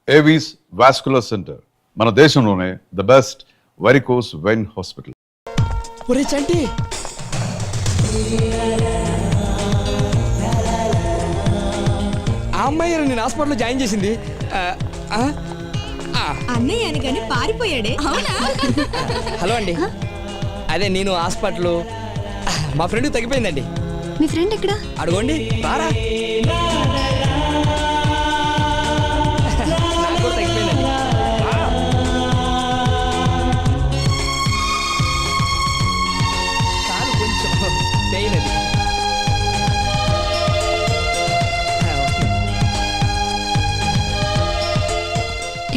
Avis vascular centre మన దేశంలోనే the best varicose vein hospital. ఒరే చంటి, ఆ అమ్మాయి నేను హాస్పిటల్లో జాయిన్ చేసింది. అన్నయ్య అని కానీ పారిపోయాడే. అవునా? హలో అండి, అదే నేను హాస్పిటల్ మా ఫ్రెండ్ తగ్గిపోయిందండి. మీ ఫ్రెండ్ ఎక్కడ? అడుగోండి, రారా. నాకు కూడా తగ్గిపోయిందండి. కాలు కొంచెం పెయిన్ అది.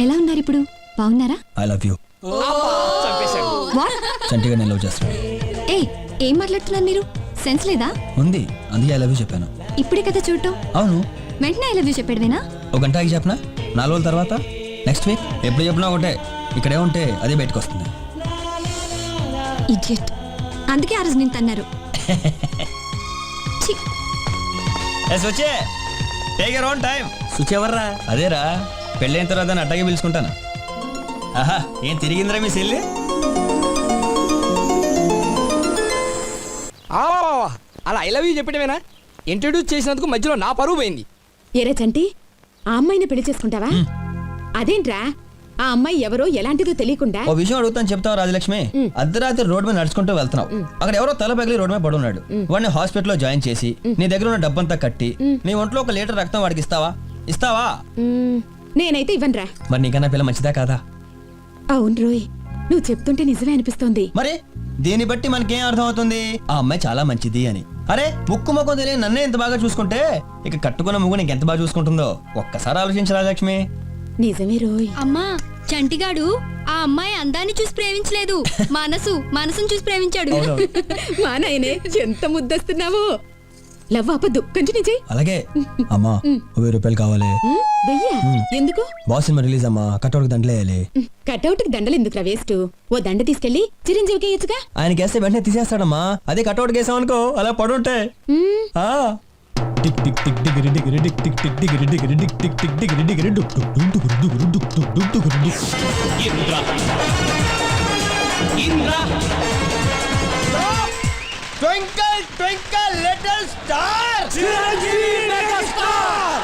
ఎలా ఉన్నారు ఇప్పుడు? బాగున్నారా? I love you. చంపేశాడు. వాట్? చంటిగా నేను లవ్ చేస్తాను. ఏ ఏం మాట్లాడుతున్నారు మీరు? సెన్స్ లేదా? ఉంది, అందుకే ఐ లవ్ యూ చెప్పాను. ఇప్పుడే కదా చూడటం. అవును, వెంటనే ఐ లవ్ యూ చెప్పాడువేనా? ఒక గంటకి చెప్పనా? 4 రోజుల తర్వాత, నెక్స్ట్ వీక్, ఎప్పుడు చెప్పినా ఒకటే. ఇక్కడే ఉంటే అదే బయటకు వస్తుంది. ఇడియట్. అందుకే ఆ రోజు నేను తన్నారు. ఛీ, స్విచ్ ఎవర్రా? అదేరా, పెళ్ళైన తర్వాత నేను అట్టగే పిలుచుకుంటాను. ఆహా, ఏం తిరిగిందిరా మీ సెల్లి? అలా ఐ లవ్ యూ చెప్పడమేనా? ఇంట్రడ్యూస్ చేసినందుకు మధ్యలో నా పరువు పోయింది. ఎరే చంటి, ఆ అమ్మాయిని పెళ్లి చేసుకుంటావా? అదేంట్రా, ఆ అమ్మాయి ఎవరో ఎలాంటిదో తెలియకుండా. ఓ విషయం అడుగుతాను, చెప్తావా రాజలక్ష్మి? అర్ధరాత్రి రోడ్ మీద నడుచుకుంటూ వెళ్తున్నావు. అక్కడ ఎవరో తల పగిలి రోడ్ మీద పడున్నాడు. వాడిని హాస్పిటల్లో జాయిన్ చేసి నీ దగ్గర ఉన్న డబ్బంతా కట్టి నీ ఒంట్లో 1 లీటర్ రక్తం వాడికి ఇస్తావా? నేనైతే ఇవ్వనురా. మరి నీకన్నా పిల్ల మంచిదా కాదా? అవును రోయ్, నువ్వు చెప్తుంటే నిజమే అనిపిస్తోంది. మరి దీన్ని బట్టి మనకేం అర్థం అవుతుంది? ఆ అమ్మాయి చాలా మంచిది అని. అరే, ముక్కు ముఖం తెలియని నన్నే ఎంత బాగా చూసుకుంటే ఇక కట్టుకున్న ముగ్గు నీకు ఎంత బాగా చూసుకుంటుందో ఒక్కసారి ఆలోచించు రాజలక్ష్మి. నిజమే రోయ్. అమ్మా, చంటిగాడు ఆ అమ్మాయి అందాన్ని చూసి ప్రేమించలేదు, మనసును చూసి ప్రేమించాడు. మా నాయనే, ఎంత ముద్దస్తున్నావు. లవ్ ఆపద్దు, కంటిన్యూ చెయ్యి. అలాగే అమ్మా, 1000 రూపాయలు కావాలి. వెయ్యా? ఎందుకు? బాస్ సినిమా రిలీజ్ అమ్మా, కట్అవుట్ దండలేయాలి. కటౌట్ కి దండలు ఎందుకురా వేస్ట్? ఓ దండ తీసుకెళ్లి చిరంజీవికి ఇచ్చుగా. ఆయనకి వేస్తే వెంటనే తీసేస్తాడమ్మా. అదే కట్అవుట్ వేసాం అనుకో, అలా పడుంటే. Tick tick tick tick tick tick tick tick tick tick tick tick tick tick tick tick tick డుక్ డుక్ డుక్ డుక్ డుక్ డుక్ డుక్ డుక్ డుక్ డుక్. Twinkle, twinkle, little star. Chiranjeevi mega star.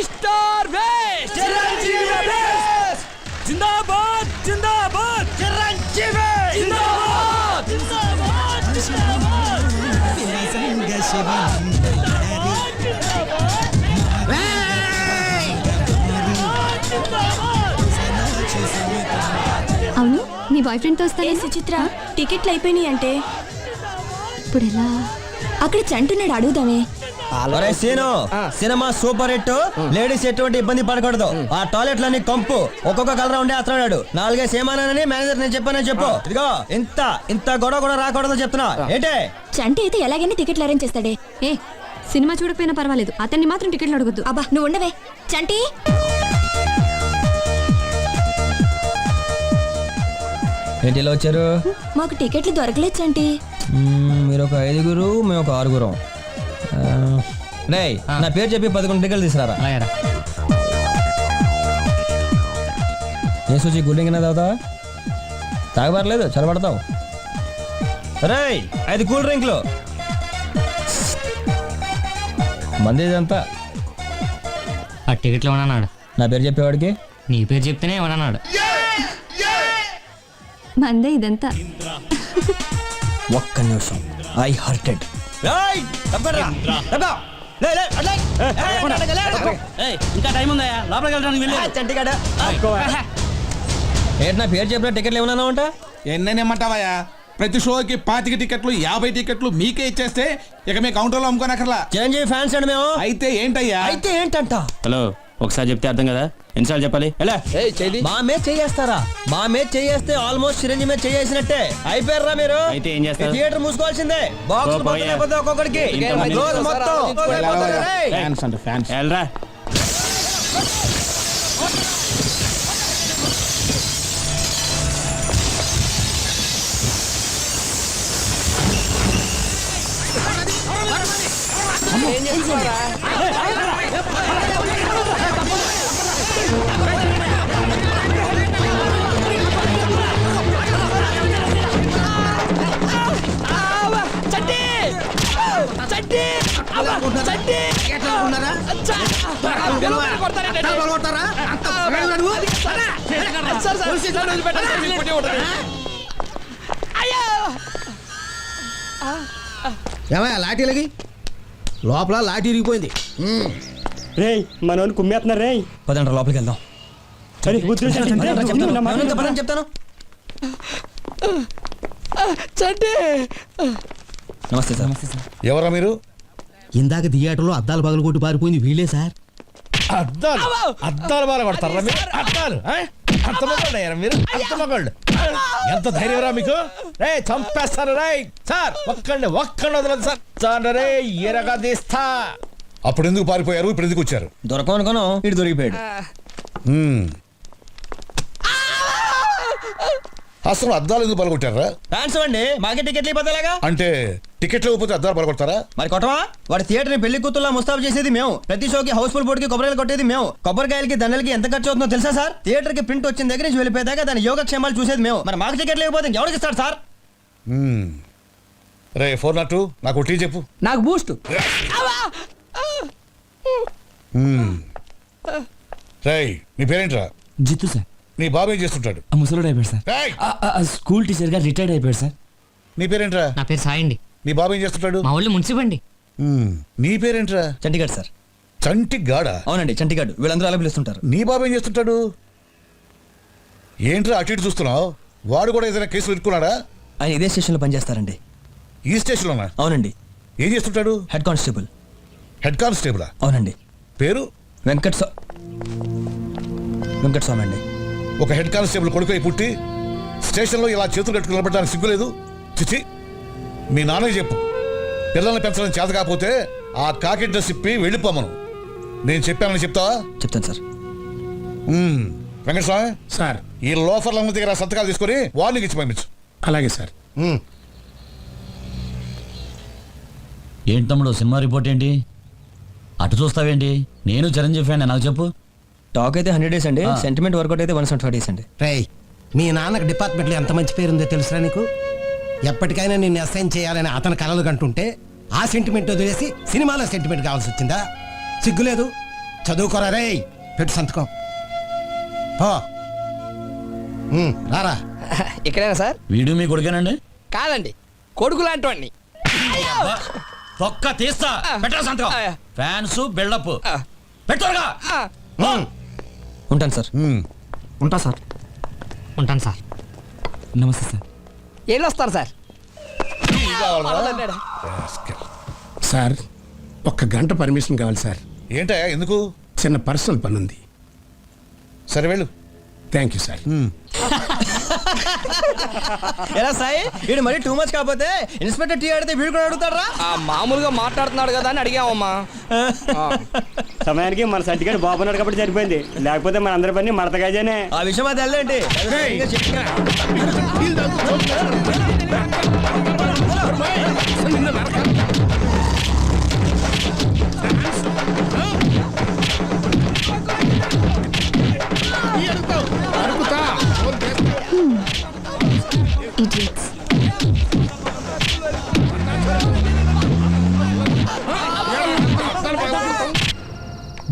Star West. Chiranjeevi West. Zindabad, Zindabad. Chiranjeevi. Zindabad. Zindabad, Zindabad. అవును, నీ బాయ్ ఫ్రెండ్ తో వస్తాను. సుచిత్ర, టికెట్లు అయిపోయినాయి అంటే ఇప్పుడు ఎలా? అక్కడ చంటున్నాడు, అడుగుదామే. అరే Seenu, cinema super hit. Ladies ఎటువంటి ఇబ్బంది పడకూడదు. ఆ టాయిలెట్లన్నీ కంపు, ఒక్కొక్క కలర్ ఉండే అతడాడు. 4 సేమానని మేనేజర్ నేను చెప్పానని చెప్పు. ఇదిగో ఇంత గొడవ కూడా రాకూడదు చెప్తున్నా. ఏంటే? చంటి అయితే ఎలాగైనా టికెట్లు అరేంజ్ చేస్తాడే. ఏ సినిమా చూడకపోయినా పర్వాలేదు, అతన్ని మాత్రం టికెట్లు అడగద్దు. అబ్బా, నువ్వు ఉండవే. చంటి, ఏంటి ఇలా వచ్చారు? మాకు టికెట్లు దొరకలేదు చంటి. మీరు ఒక 5గురు, మేము ఒక 6గురం. రేయ్, నా పేరు చెప్పి 11 టికెట్లు తీసుకురారా. ఏ సూచి గుడ్డింగ్ తాగుతావా? తాగబడలేదు, చల్లబడతావు. రేయ్, 5 కూల్ డ్రింక్లు. మంది ఇదంతా. ఆ టికెట్లు ఏమన్నాడు? నా పేరు చెప్పేవాడికి నీ పేరు చెప్తేనే ఏమన్నాడు? మందే ఇదంతా. ఒక్క నిమిషం, ఐ హర్టెడ్. ఇంకా టైం ఉందా? లోపలికి వెళ్ళడానికి ఏంటి నా పేరు చెప్పిన టికెట్లు ఏమన్నా ఉంటా? ఎన్నేమంటావయ్యా? ప్రతి షోకి 25 టికెట్లు 50 టికెట్లు మీకే ఇచ్చేస్తే ఇక మీ కౌంటర్లో అమ్ముకోనక్కర్లా. చిరంజీవి ఫ్యాన్స్ అండి మేము. అయితే ఏంటయ్యా? అయితే ఏంటంట? హలో, ఒకసారి చెప్తే అర్థం కదా, ఎన్నిసార్లు చెప్పాలి? మా మీద చేయేస్తారా? మా మీద చేయేస్తే ఆల్మోస్ట్ చిరంజీవి మీద చేసినట్టే. అయిపోయారా మీరు? అయితే ఏం చేస్తారు? థియేటర్ మూసుకోవాల్సిందే. బాక్స్ ఒక్కొక్కడికి ఫ్యాన్స్ అంటే ఫ్యాన్స్. వెళ్ళరా. ఏం చేస్తున్నారా? పిల్లలు కొడతారండి. సార్, సార్, సార్, వదిలిపెట్టండి, సార్, ఇంకోటి ఉంటుంది. అయ్యో! ఏమయ్యా లాఠీలకి లోపల లాఠీ ఇరిగిపోయింది. రేయ్ మనోని కుమ్మేస్తున్నారు రేయ్. పదండ్రా లోపలికి వెళ్దాం. చెప్తాను. చంటి నమస్తే సార్. ఎవరా మీరు? ఇందాక థియేటర్లో అద్దాలు పగలగొట్టి పారిపోయింది వీళ్ళే సార్. అద్దాలు బాగా కొడతారా మీరు? అద్దాలు అర్థమగోళ్ళు అయ్యారా మీరు? అర్థమగోళ్ళు ఎంత ధైర్యరా మీకు? రే చంపేస్తారు రే సార్. ఒక్కండి వదలదు సార్. సార్ రే ఎరగా తీస్తా. అప్పుడు ఎందుకు పారిపోయారు? ఇప్పుడు ఎందుకు వచ్చారు? దొరకం అనుకోను ఇటు దొరికిపోయాడు. అసలు అద్దాలు ఎందుకు పలగొట్టారా? ఫ్యాన్స్ అండి మాకే టికెట్లు ఇవ్వలేగా. అంటే టికెట్లు ఇవ్వకపోతే అద్దాలు పలగొడతారా? మరి కొట్టవా? వాడి థియేటర్ ని పెళ్లి కూతుర్లా ముస్తాబు చేసేది మేము. ప్రతి షోకి హౌస్ఫుల్ బోర్డుకి కొబ్బరికాయలు కొట్టేది మేము. కొబ్బరికాయలకి దండలకి ఎంత ఖర్చు అవుతుందో తెలుసా సార్? థియేటర్ కి ప్రింట్ వచ్చిన దగ్గర నుంచి వెళ్ళిపోయేదాకా దాని యోగక్షేమాలు చూసేది మేము. మరి మాకు టికెట్లు ఇవ్వకపోతే ఎవరికి ఇస్తాడు సార్? రే 402 నాకు టీ చెప్పు. నాకు బూస్ట్. రేయ్ నీ పేరేంట్రా? జిత్తు సార్. నీ బాబు ఏం చేస్తుంటాడు? ముసలోడు అయిపోయాడు సార్. రేయ్ స్కూల్ టీచర్ గా రిటైర్డ్ అయిపోయాడు సార్. నీ పేరేంట్రా? నా పేరు సాయి అండి. నీ బాబు ఏం చేస్తుంటాడు? మా ఊళ్ళో మున్సిపండి. నీ పేరేంట్రా? చంటిగాడు సార్. చంటి గాడా? అవునండి చంటిగాడు. వీళ్ళందరూ అలా పిలుస్తుంటారు. నీ బాబు ఏం చేస్తుంటాడు? ఏంట్రా అటు ఇటు చూస్తున్నావు? వాడు కూడా ఏదైనా కేసులు ఇరుక్కున్నాడా? ఆయన ఇదే స్టేషన్లో పనిచేస్తారండి. ఈ స్టేషన్లోనా? అవునండి. ఏం చేస్తుంటాడు? Head constable. హెడ్ కానిస్టేబులా? అవునండి. పేరు? వెంకట్ స్వామి అండి. ఒక హెడ్ కానిస్టేబుల్ కొడుకు పుట్టి స్టేషన్లో ఇలా చేతులు కట్టుకుని నిలబడడానికి సిగ్గులేదు? చిచి, మీ నాన్నకి చెప్పు పిల్లల్ని పెంచడం చేత కాకపోతే ఆ కాకి డ్రెస్ ఇప్పి వెళ్ళిపోమను. నేను చెప్పానని చెప్తావా? చెప్తాను సార్. వెంకటస్వామి సార్ ఈ లోఫర్ల దగ్గర సంతకాలు తీసుకొని వార్నింగ్ ఇచ్చి పంపించు. అలాగే సార్. ఏంటి తమ్ముడు సినిమా రిపోర్ట్ ఏంటి? అటు చూస్తావేంటి? నేను చిరంజీవి ఫ్యాన్, నాకు చెప్పు. టాక్ అయితే 100 days అండి. సెంటిమెంట్ వర్కౌట్ అయితే 175 days అండి. రేయ్ మీ నాన్నకు డిపార్ట్మెంట్లో ఎంత మంచి పేరుందో తెలుసురా నీకు? ఎప్పటికైనా నిన్ను అసైన్ చేయాలని అతని కలలు కంటుంటే ఆ సెంటిమెంట్ వదిలేసి సినిమాలో సెంటిమెంట్ కావాల్సి వచ్చిందా? సిగ్గులేదు? చదువుకోరా రేయ్. పెట్టు సంతకం. రారా. ఇక్కడేనా సార్? వీడియో మీ కొడుకేనండి? కాదండి, కొడుకు లాంటి వాడిని. ఒక్క తీస్తా. పెట్టరా సంతకం. ఫ్యాన్స్ బిల్డప్ పెట్టరుగా. ఉంటాను సార్. ఉంటా సార్. ఉంటాను సార్. నమస్తే సార్. ఏళ్ళు వస్తారు సార్? సార్ ఒక్క గంట పర్మిషన్ కావాలి సార్. ఏంటయ్యా ఎందుకు? చిన్న పర్సనల్ పని ఉంది. సరే వెళ్ళు. Thank you sir. ఎలా సాయి వీడు మరీ టూ మచ్ కాకపోతే ఇన్స్పెక్టర్ టీ అడిగితే వీడు కూడా అడుగుతారా? మామూలుగా మాట్లాడుతున్నాడు కదా అని అడిగామమ్మా. సమయానికి మన సర్టిఫికేట్ బాగున్నాడు కాబట్టి సరిపోయింది. లేకపోతే మన అందరి పని మడతగాజేనే. ఆ విషయం అది వెళ్ళండి.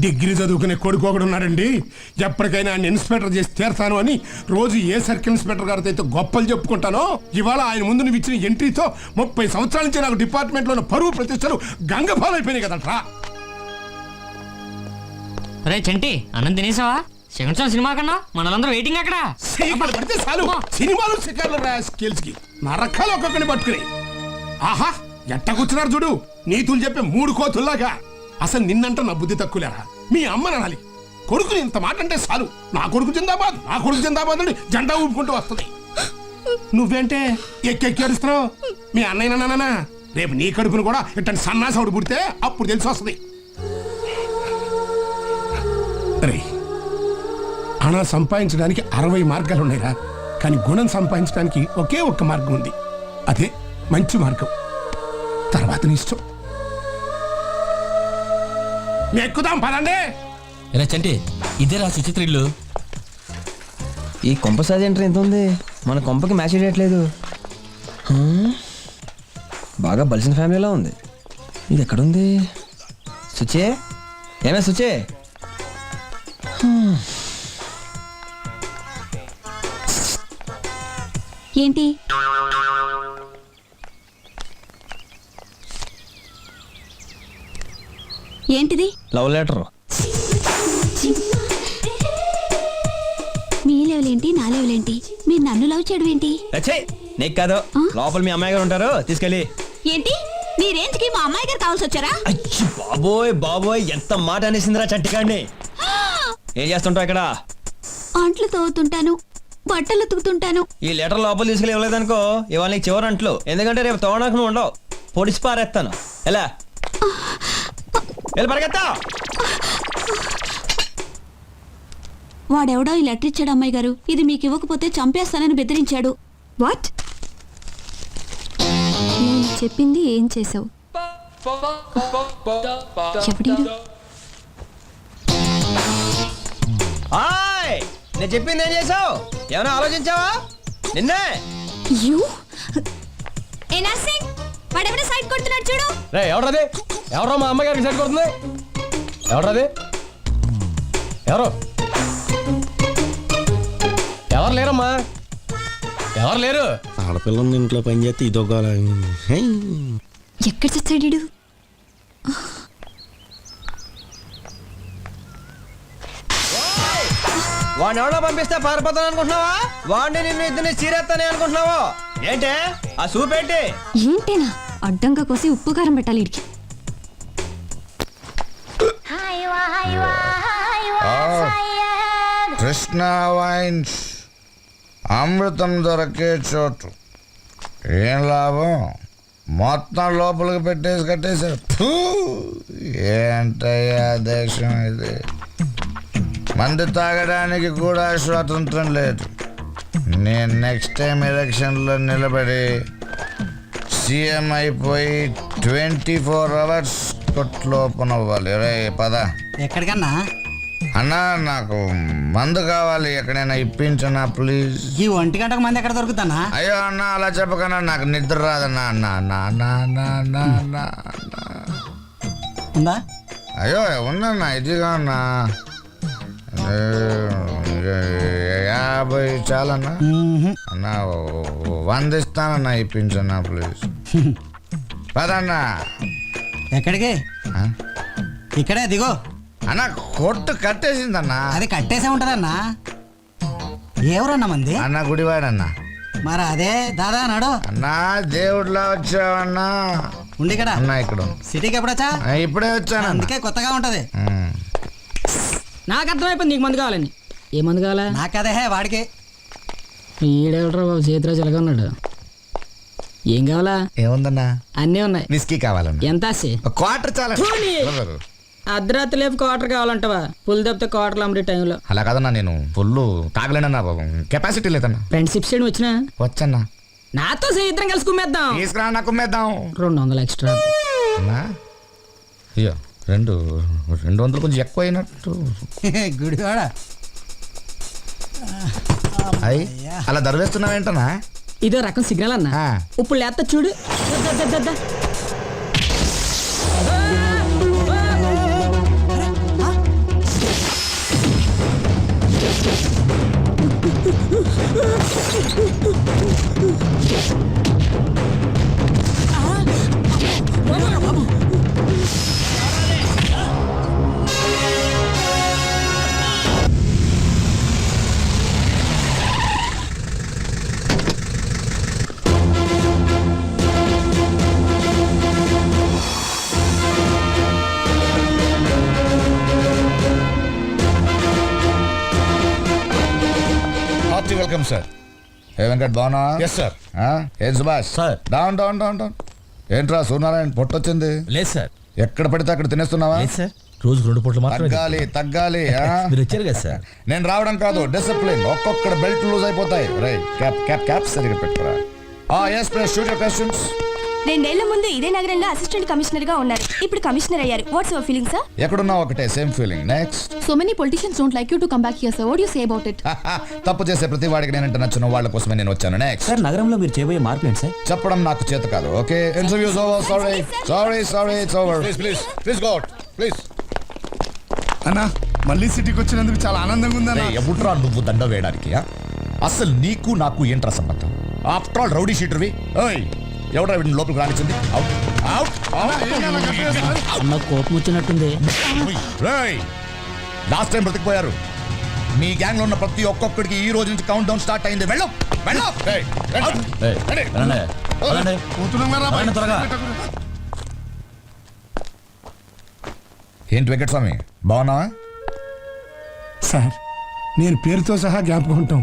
డిగ్రీ చదువుకునే కొడుకు ఒకడు ఉన్నాడండి. ఎప్పటికైనా ఆయన ఇన్స్పెక్టర్ చేసి తీరతాను అని రోజు ఏ సర్కిల్ ఇన్స్పెక్టర్ గారితో అయితే గొప్పలు చెప్పుకుంటానో, ఇవాళ ఆయన ముందు నువ్వు ఇచ్చిన ఎంట్రీతో 30 సంవత్సరాల నుంచి నాకు డిపార్ట్మెంట్లో పరువు ప్రతిష్టలు గంగపాలైపోయినాయి కదట్రా. అరే చంటి, అన్నం తినేసావా? సెకండ్ షో సినిమా కన్నా మనలందరూ వెయిటింగ్ అక్కడ. పడితే చాలు సినిమాలు శిఖర్లు స్కిల్స్ కి నరకాలు ఒక్కొక్కని పట్టుకుని. ఆహా ఎట్ట కూర్చున్నారు చూడు, నీతులు చెప్పే 3 కోతుల్లాగా. అసలు నిన్నంట నా బుద్ధి తక్కువలేరా? మీ అమ్మ నాలి కొడుకుని ఇంత మాట అంటే చాలు నా కొడుకు జిందాబాద్, నా కొడుకు జిందాబాద్ అని జెండా ఊపుకుంటూ వస్తుంది. నువ్వేంటే ఎక్కెక్కేరుస్తున్నావు? మీ అన్నయ్య నాన్న రేపు నీ కడుపును కూడా ఇట్టని సన్నాసవుడు పుడితే అప్పుడు తెలిసి వస్తుంది. రే అణ సంపాదించడానికి 60 మార్గాలు ఉన్నాయిరా, కానీ గుణం సంపాదించడానికి ఒకే ఒక్క మార్గం ఉంది. అదే మంచి మార్గం. తర్వాత నీ ఇష్టం. ఎక్కుదాం పదండి. ఇలా చంటి, ఇదేరా సుచిత్ర ఇల్లు. ఈ కొంప సాది ఎంట్రీ ఎంత ఉంది? మన కొంపకి మ్యాచ్ చేయట్లేదు. బాగా బలిసిన ఫ్యామిలీలా ఉంది. ఇది ఎక్కడుంది? సుచే, ఏమే సుచే, ఏంటి ఏంటిది లవ్ లెటర్. మీ లెవెలేంటి నా లెవెలేంటి మీరు నన్ను లవ్ చేయడం ఏంటి అచ్చే నీకు కాదు లోపల మీ అమ్మాయి గారు ఉంటారు, తీసుకెళ్ళి. ఏంటి నీ రేంజ్ కి మా అమ్మాయి గారు కావాల్సి వచ్చారా అచ్చి బాబోయ్ బాబోయ్, ఎంత మాట అనేసిందిరా చంటికాడిని. ఏం చేస్తుంటావు ఇక్కడ? అంట్లు తోగుతుంటాను, బట్టలు ఉతుకుతుంటాను. ఈ లెటర్ లోపల తీసుకెళ్ళి ఇవ్వలేదనుకో, ఇవాళ నీకు చివరి అంట్లు. ఎందుకంటే రేపు తోవడానికి నువ్వు ఉండవు, పొడిచి పారేస్తాను. ఎలా వెళ్ళి పరిగెత్తా. వాడెవడో ఈ లెటర్ ఇచ్చాడు అమ్మాయి గారు, ఇది మీకు ఇవ్వకపోతే చంపేస్తానని బెదిరించాడు. వాట్? నేను చెప్పింది ఏం చేసావు? ఎవడీడు? ఆయ్, నేను చెప్పింది ఏం చేసావు? ఏమైనా ఆలోచించావా? నిన్నే. యూ ఏ నర్సింగ్, వాడెవడో సైడ్ కొడుతున్నాడు చూడు. రే ఎవరది? ఎవరో మా అమ్మగారికి సైడ్ కొడుతుంది. ఎవరది? ఎవరు? ఎవరు లేరమ్మా, ఎవరు లేరు. ఆడపిల్లని ఇంట్లో పని చేస్తే ఇదొక ఎక్కడ చచ్చాడు? వాడిని ఎవడో పంపిస్తే పారిపోతాను అనుకుంటున్నావా? వాడిని నిన్ను ఇద్దరిని చీరేస్తానే అనుకుంటున్నావా? ఏంటే ఆ సూపేంటి? ఏంటేనా అడ్డంగా కోసి ఉప్పు కారం పెట్టాలి ఇడికి. కృష్ణ వైన్స్, అమృతం దొరికే చోటు. ఏం లాభం, మొత్తం లోపలికి పెట్టేసి కట్టేశారు. ఫూ, ఏంటయ్యా దేశం ఇది. మందు తాగడానికి కూడా స్వాతంత్రం లేదు. నేను నెక్స్ట్ టైం ఎలక్షన్లో నిలబడి సీఎం అయిపోయి 24 hours కొట్లు ఓపెన్ అవ్వాలి. రే పద. ఎక్కడికన్నా? అన్నా నాకు మందు కావాలి, ఎక్కడైనా ఇప్పించనా ప్లీజ్. ఈ 1 గంటకు మంది ఎక్కడ దొరుకుతానా? అయ్యో అన్న అలా చెప్పకన్నా, నాకు నిద్ర రాదన్నా. అన్నా అన్నా అన్నా అన్నా అన్నా అన్నా అన్నా. ఉందా? అయ్యో ఉందన్నా, ఇదిగా అన్నా. 50 చాలన్నా. అన్నా 100 ఇస్తానన్నా, ఇప్పించన్నా ప్లీజ్. పదన్నా. ఎక్కడికి? ఇక్కడే దిగో. అన్న కొట్టు కట్టేసిందన్నా. అది కట్టేసే ఉంటదన్నా. ఎవరన్నా మంది? అన్న గుడివాడన్నా. మరి అదే దాదా నాడు. అన్నా దేవుడిలా వచ్చావన్నా. ఉండి ఇక్కడ అన్నా ఇక్కడ సిటీకి ఎప్పుడొచ్చా? ఇప్పుడే వచ్చాను. అందుకే కొత్తగా ఉంటది. నాకు అర్థమైపోయింది నీకు మందు కావాలని. ఏ మందు కావాలా? నాకదే వాడికి. ఈడెవడరా బాబు చేతిలో చిలక ఉన్నాడు. ఏం కావాలా? ఏముందన్నా? అన్నీ ఉన్నాయి. విస్కీ కావాలన్నా. ఎంత? క్వార్టర్ చాలా. అర్ధరాత్రి లేపు క్వార్టర్ కావాలంటవా? పుల్ తప్పితే క్వార్టర్లు అమ్మడే టైంలో. అలా కాదన్నా, నేను ఫుల్ తాగలేనన్నా, కెపాసిటీ లేదన్నా. ఫ్రెండ్షిప్ సైడ్ వచ్చినా వచ్చన్నా. నాతో ఇద్దరం కలిసి కుమ్మేద్దాం. తీసుకురా నాకు కుమ్మేద్దాం. 200 ఎక్స్ట్రా. అయ్యో 200 కొంచెం ఎక్కువ అయినట్టు. గుడివాడ అయ్యి అలా దర్వేస్తున్నావేంటనా? ఇదో రకం సిగ్నల్ అన్న. ఇప్పుడు లేత చూడు. Welcome sir. ఏ వెంకట్ బాగున్నా? Yes sir. ఏం Subhash sir. Down down down down. ఏంట్రా సూర్యనారాయణ పొట్టొచ్చింది? లేదు సార్. ఎక్కడ పడితే అక్కడ తినేస్తున్నావా? లేదు సార్, రోజుకు 2 పూటలు మాత్రమే. తగ్గాలి తగ్గాలి. మీరు వచ్చారు కదా సార్. నేను రావడం కాదు, డిసిప్లిన్. ఒక్కొక్కడ బెల్ట్ లూజ్ అయిపోతాయి. రైట్, క్యాప్ క్యాప్ క్యాప్ సరిగ్గా పెట్టుకురా. yes please shoot your questions. 2 ఏళ్ల ముందు ఇదే నగరంలో అసిస్టెంట్ కమిషనర్ గా ఉన్నారు. ఇప్పుడు కమిషనర్ అయ్యారు. What's your feeling sir? ఎక్కడున్నా ఒకటే, same feeling. Next. So many politicians don't like you to come back here, sir. What do you say about it? తప్పు చేసే ప్రతి వాడికి నేనంటే నచ్చిన వాళ్ళ కోసమే నేను వచ్చాను. నెక్స్ట్. సార్ నగరంలో మీరు చేయబోయే మార్పు ఏంటి సార్? చెప్పడం నాకు చేత కాదు. Okay, interviews over. Sorry sorry sorry, it's over. Please please please go out please. అన్నా మళ్ళీ సిటీకి వచ్చినందుకు చాలా ఆనందంగా ఉందన్న. ఎవట్రా నువ్వు దండ వేయడానికి ఆ? అసలు నీకు నాకు ఏంట్రా సంబంధం? ఆఫ్టర్ ఆల్ రౌడీ షీటర్వి. ఓయ్ ఎవడ్రా వీడిని లోపలికి రానిచ్చింది? అవుట్ అవుట్ అన్న కోపం వచ్చినట్టుంది. లాస్ట్ టైం బ్రతికిపోయారు. మీ గ్యాంగ్ లో ఉన్న ప్రతి ఒక్కొక్కడికి ఈ రోజు నుంచి కౌంట్ డౌన్ స్టార్ట్ అయింది. వెళ్ళు వెళ్ళు. ఏయ్, వెళ్ళండి, వెళ్ళండి. వెళ్ళండి త్వరగా. ఏంటి వెంకటస్వామి బాగున్నావా? సార్ నేను పేరుతో సహా జ్ఞాపకం ఉంటాం.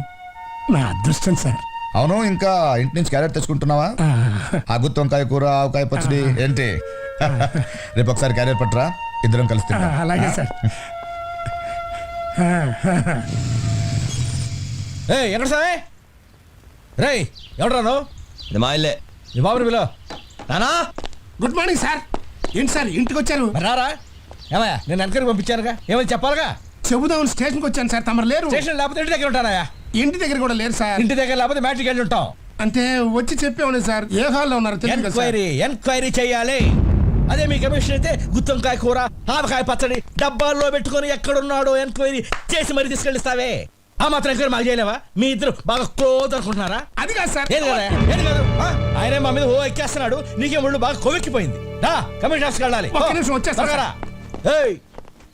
నా అదృష్టం సార్. అవును, ఇంకా ఇంటి నుంచి క్యారెట్ తెచ్చుకుంటున్నావా? ఆ గుత్తి వంకాయ కూర, ఆవకాయ పచ్చడి ఏంటి? రేపు ఒకసారి క్యారెట్ పట్టరా, ఇద్దరం కలిసి తిందాం. అలాగే సార్. ఎక్కడ సామే రే ఎవడరా నువ్వు? ఇది మా ఇల్లే. నీ బాబుని పిలో. నానా గుడ్ మార్నింగ్ సార్. ఏంటి సార్ ఇంటికి వచ్చారు? మరి రారా ఏమయ్యా, నేను వెనకరికి పంపించానుగా, ఏమని చెప్పాలిగా? చెబుదామని స్టేషన్కి వచ్చాను సార్. తమరు లేరు. స్టేషన్ లేకపోతే ఇంటి దగ్గర ఉంటానయ్యా. ఇంటి దగ్గర కూడా లేరు సార్. ఇంటి దగ్గర లేకపోతే మ్యాట్రిక్ వెళ్ళి ఉంటాం. అంటే వచ్చి చెప్పేవాడు సార్. ఏ హాల్లో ఉన్నారు తెలియదు కదా సార్. ఎంక్వైరీ చేయాలి. అదే మీ కమిషన్ అయితే గుత్తొంకాయ కూర, ఆవకాయ పచ్చడి డబ్బాల్లో పెట్టుకొని ఎక్కడున్నాడో ఎంక్వైరీ చేసి మరి తీసుకెళ్ళిస్తావే. ఆ మాత్రం ఎంక్వైరీ మాకు చేయలేవా? మీ ఇద్దరు బాగా క్లోజ్ అనుకుంటున్నారా? అది కాదు సార్. ఏది కదా, ఏది కాదు. ఆయనే మా మీద ఓ ఎక్కేస్తున్నాడు. నీకే ఒళ్ళు బాగా కొవ్వెక్కిపోయింది. కమిషన్ ఆఫీస్కి వెళ్ళాలి. ఒక్క నిమిషం వచ్చేస్తా సార్. ఏయ్,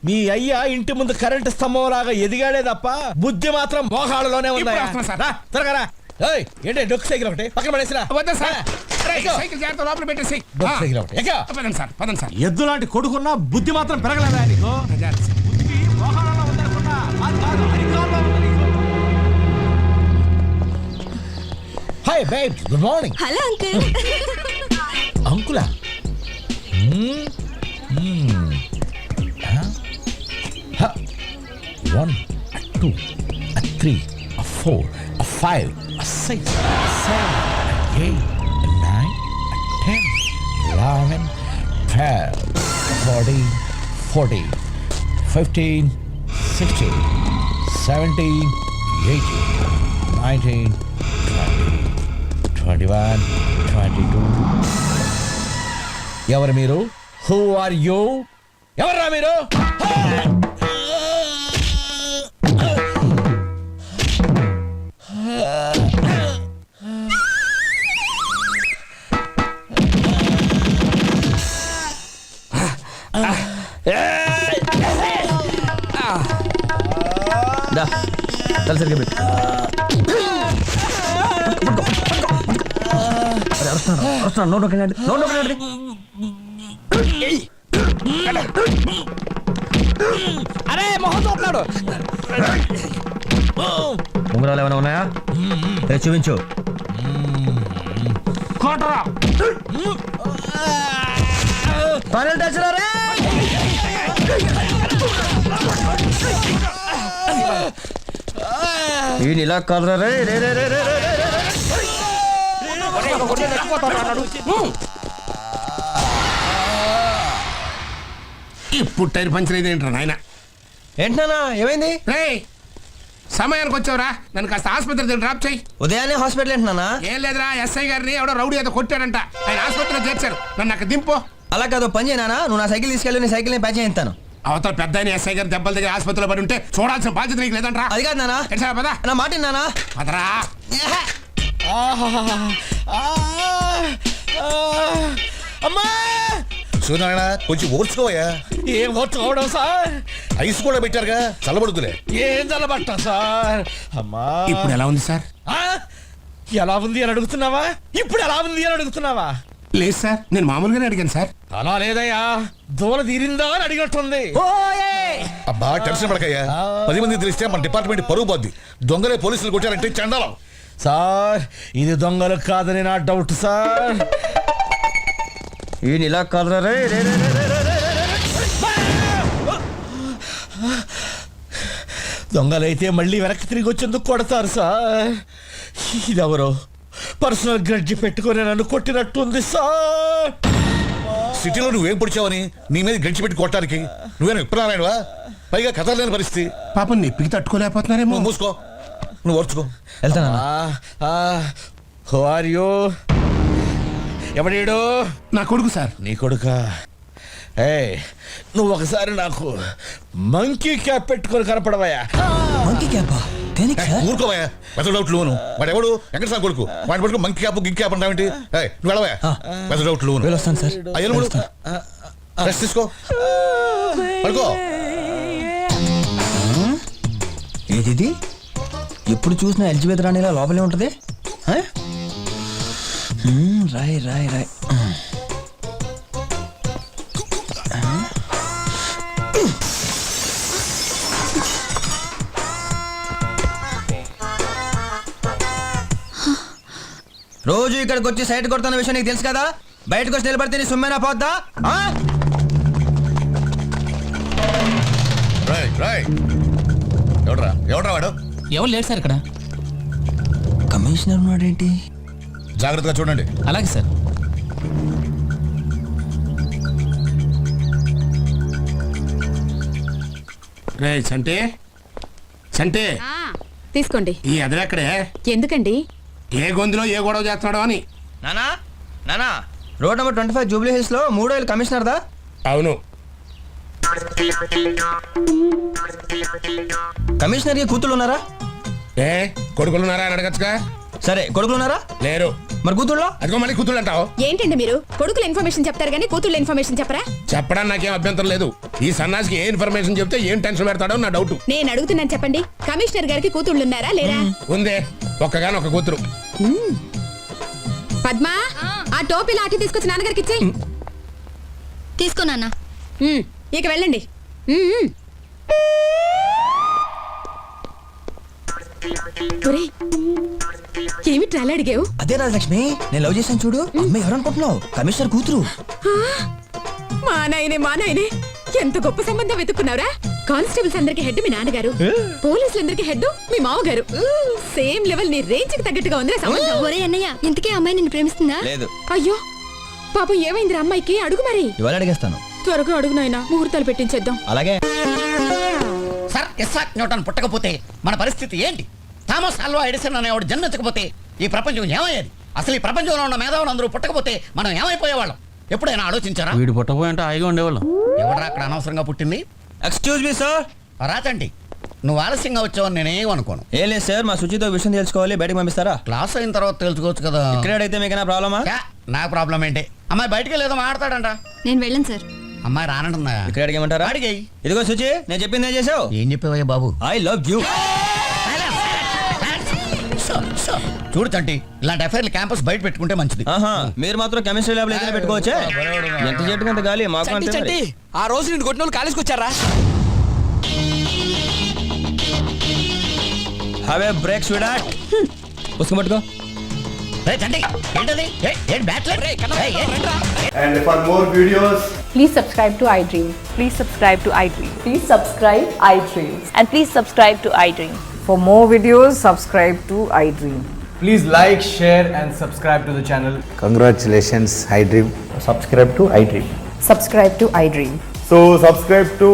మీ అయ్యా ఇంటి ముందు కరెంటు స్తంభం లాగా ఎదిగాడే తప్ప బుద్ధి మాత్రం మోకాళ్ళలోనే ఇప్పుడు ఉందా? వస్తున్నా సార్. త్వరగా రా. ఏయ్, ఏంటి డొక్కు సైకిల్ ఒకటి పక్కన పడేసిరా. వద్దా సార్. ఎక్కో. సైకిల్ జాగ్రత్త లోపల పెట్టేసి. డొక్కు సైకిల్ ఒకటి ఎక్కో. పదండి సార్, పదండి సార్. ఎద్దు లాంటి కొడుకున్నా బుద్ధి మాత్రం పెరగలేదా నీకు? జాగ్రత్త సార్. బుద్ధి మోకాళ్ళలో ఉందనుకున్నా, అది కాదు, అరికాల్లో ఉంది నీకు. Hi babe, good morning. Hello uncle. అంకులా? 1 2 3 4 5 6 7 8 9 10 11 12 13 14 15 16 17 18 19 20 21 22. ఎవరు మీరు? Who are you? ఎవర్రా మీరు? సరిగ్గా పెట్టు. అరే మొహం చూస్తున్నాడు. ఉంగరాలు ఏమైనా ఉన్నాయా? చూపించు. ఫైనల్ టచ్ లో రే. ఈయన ఇలా కలరా రే రే రే రే రే రే రే. ఇప్పుడు టైర్ పంచర్ అయితే ఏంట్రా నాయన? ఏంటన్నా ఏమైంది? రే సమయానికి వచ్చావురా. నన్ను కాస్త ఆసుపత్రి డ్రాప్ చేయి. ఉదయాన్నే హాస్పిటల్ ఏంటన్నా? ఏం లేదురా, ఎస్ఐ గారిని ఎవడో రౌడీ ఏదో కొట్టాడంట. ఆయన ఆసుపత్రిలో చేర్చారు. నన్ను అక్కడ దింపో. అలా కాదు, పని చేయనా, నువ్వు నా సైకిల్ తీసుకెళ్ళి నీ సైకిల్ ప్యాచ్ చేయిస్తాను. అవతల పెద్ద ఆయన ఎస్ఐ గారి దెబ్బల దగ్గర ఆసుపత్రిలో పడి ఉంటే చూడాల్సిన బాధ్యత నీకు లేదంట్రా. అది కాదు నానా, తెలుసా పదా? నా మాట నానా. పదరా. అమ్మా, సూర్యనారాయణ కొంచెం ఓర్చుకోవయ్యా. ఏం ఓర్చుకోవడం సార్? ఐస్ కూడా పెట్టారుగా, చల్లబడుతులే. ఏం చల్లబట్ట సార్? అమ్మా, ఇప్పుడు ఎలా ఉంది సార్? ఆ? ఎలా ఉంది అని అడుగుతున్నావా? ఇప్పుడు ఎలా ఉంది అని అడుగుతున్నావా? లేదు సార్, నేను మామూలుగానే అడిగాను సార్. అలా లేదయ్యా, దూల తీరిందా అని అడిగట్టుంది. అబ్బా టెన్షన్ పడకయ్యా. 10 మంది తెలిస్తే మన డిపార్ట్మెంట్ పరుగు పోద్ది. దొంగలే పోలీసులు కొట్టారంటే చండాలం. సార్, ఇది దొంగలు కాదని నా డౌట్ సార్. ఈయన ఇలా కలరా రే రే రే రే రే రే. దొంగలైతే మళ్ళీ వెనక్కి తిరిగి వచ్చేందుకు కొడతారు సార్. ఇదెవరో పర్సనల్ గ్రడ్జి పెట్టుకొని నన్ను కొట్టినట్టుంది సార్. సిటీలో నువ్వేం పొడిచావని నీ మీద గడిచి పెట్టి కొట్టడానికి నువ్వేనా విప్రారాయణవా? పైగా కథ లేని పరిస్థితి. పాపం నొప్పికి తట్టుకోలేకపోతున్నారేమో. నువ్వు మూసుకో, నువ్వు ఓర్చుకో. వెళ్తానా? Who are you? ఎవడీడు? నా కొడుకు సార్. నీ కొడుక? ఏయ్, నువ్వు ఒకసారి నాకు మంకీ క్యాప్ పెట్టుకొని కనపడవయ్యా. మంకీ క్యాపా దేనికి సార్ ఊరుకోవయ్యా పెద్ద డౌట్లు వాడు ఎవడు వెంకటస్వామి కొడుకు వాడి పడుకు మంకి క్యాప్ గింకి క్యాప్ అంటావేంటి నువ్వు వెళ్ళవయ్యా పెద్ద డౌట్లు వెళ్ళొస్తాను సార్ అయ్యను రెస్ట్ తీసుకో పడుకో ఏది ఎప్పుడు చూసినా ఎలిజబెత్ రాణిలా లోపలే ఉంటది ఆ? రాయ్ రాయ్ రాయ్ రోజు ఇక్కడికి వచ్చి సైట్ కొడుతున్న విషయం నీకు తెలుసు కదా బయటకు వచ్చి నిలబడితే నీ సొమ్మేనా పోద్దా ఆ? రాయ్ రాయ్ ఎవడ్రా ఎవడ్రా వాడు ఎవరు లేరు సార్ ఇక్కడ. కమిషనర్ ఉన్నాడేంటి జాగ్రత్తగా చూడండి అలాగే సార్. రే చంటే చంటే తీసుకోండి ఈ ఎదరెక్కడే ఎందుకండి ఏ గొంతులో ఏ గొడవ చేస్తున్నాడో అని. నానా నానా రోడ్ నెంబర్ 25 జూబ్లీ హిల్స్ లో 3 ఏళ్ళు కమిషనర్ దా అవును. కమిషనర్ కి కూతుళ్ళు ఉన్నారా ఏ కొడుకులున్నారా అని అడగచ్చుగా. సరే కొడుకులు ఉన్నారా లేరు. మరి కూతుళ్ళో అదిగో మళ్ళీ కూతుళ్ళు అంటావు. ఏంటండి మీరు కొడుకుల ఇన్ఫర్మేషన్ చెప్తారు కానీ కూతుళ్ళ ఇన్ఫర్మేషన్ చెప్పరా చెప్పడానికి నాకేం అభ్యంతరం లేదు. ఈ సన్నాసికి ఏ ఇన్ఫర్మేషన్ చెప్తే ఏం టెన్షన్ పెడతాడో నా డౌట్. నేను అడుగుతున్నాను చెప్పండి కమిషనర్ గారికి కూతుళ్ళు ఉన్నారా లేరా ఉందే ఒక్కగాని ఒక కూతురు. పద్మా ఆ టోపీ లాఠీ తీసుకొచ్చి నాన్నగారికి ఇచ్చే తీసుకో నాన్న. ఇక వెళ్ళండి ఒరేయ్, ఏమిట్రా అలా అడిగావు అదే రాజలక్ష్మి నేను లవ్ చేశాను చూడు అమ్మాయి ఎవరు అనుకుంటున్నావు కమిషనర్ కూతురు మా నాయనే ఎంత గొప్ప సంబంధం వెతుక్కున్నావురా కానిస్టేబుల్స్ అందరికి హెడ్ మీ నాన్నగారు పోలీసులందరికి హెడ్ మీ మామగారు సేమ్ లెవెల్ నీ రేంజ్ కి తగ్గట్టుగా ఉందిరా సంబంధం ఒరే అన్నయ్య ఇంతకే అమ్మాయి నిన్ను ప్రేమిస్తుందా? లేదు అయ్యో పాపం ఏమైందిరా అమ్మాయికి అడుగు మరి ఇవాళ అడిగేస్తాను త్వరగా అడుగు నాయనా ముహూర్తాలు పెట్టించేద్దాం అలాగే సార్ ఇస్సాక్ న్యూటన్ పుట్టకపోతే మన పరిస్థితి ఏంటి? థామస్ ఆల్వా ఎడిసన్ అనేవాడు జన్మించకపోతే ఈ ప్రపంచం ఏమయ్యేది? అసలు ఈ ప్రపంచంలో ఉన్న మేధావులు అందరూ పుట్టకపోతే మనం ఏమైపోయేవాళ్ళం? ఎప్పుడైనా ఆలోచించారా? వీడు పుట్టపోయంటే హాయిగా ఉండేవాళ్ళం. ఎవడరా అక్కడ అనవసరంగా పుట్టింది? ఎక్స్క్యూజ్ మీ సార్ రాచండి నువ్వు ఆలస్యంగా వచ్చావని నేనేం అనుకోను. ఏం లేదు సార్ మా శుచితో విషయం తెలుసుకోవాలి బయటకు పంపిస్తారా క్లాస్ అయిన తర్వాత తెలుసుకోవచ్చు కదా. ఇక్కడైతే మీకైనా ప్రాబ్లమా యా, నా ప్రాబ్లం ఏంటి? అమ్మాయి బయటికి లేదో మాట్లాడతాడంట. నేను వెళ్ళను సార్. అమ్మాయి రానంటుందా? ఇక్కడ అడిగేమంటారా అడిగాయి. ఇదిగో శుచి నేను చెప్పింది ఏం చేసావు ఏం చెప్పావయ్యా బాబు? ఐ లవ్ యూ చూడు చంటి ఇలాంటి అఫైర్లు క్యాంపస్ బయట పెట్టుకుంటే మంచిది. ఆహా మీరు మాత్రం కెమిస్ట్రీ ల్యాబ్ ఏదైనా పెట్టుకోవచ్చే ఎంత చెట్టుకు అంత గాలి మాకు చంటి అంతే చంటి మరి. ఆ రోజు నేను కొట్టిన వాళ్ళు కాలేజ్కి వచ్చారా? హ్యావ్ ఏ బ్రేక్ స్వీడార్ట్ పుస్తకం పట్టుకో రే చంటి ఏంటది? ఏంటి బ్యాట్లెట్? And for more videos, please subscribe to iDream. Please subscribe to iDream. Please subscribe iDream. And please subscribe to iDream. For more videos, subscribe to iDream. please like, share, and subscribe to the channel. Congratulations iDream. Subscribe to iDream. Subscribe to iDream. So, subscribe to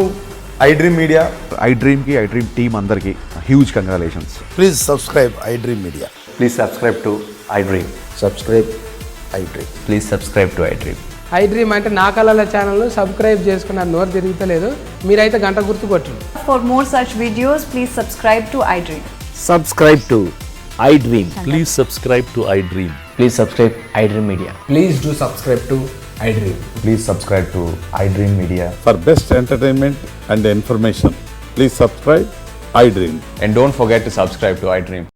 iDream Media. iDream ki iDream team andarki huge congratulations. Please subscribe iDream media Please subscribe to iDream. Subscribe iDream Please subscribe to iDream. iDream అంటే నా కళల channel subscribe చేసుకున్న నోరు తిరుగుతలేదు మీరైతే గంట గుర్తు కొట్టండి. For more such videos, please subscribe to iDream. Subscribe to iDream. Please subscribe to iDream. Please subscribe iDream Media. Please do subscribe to iDream. Please subscribe to iDream Media. For best entertainment and information, please subscribe iDream. And don't forget to subscribe to iDream.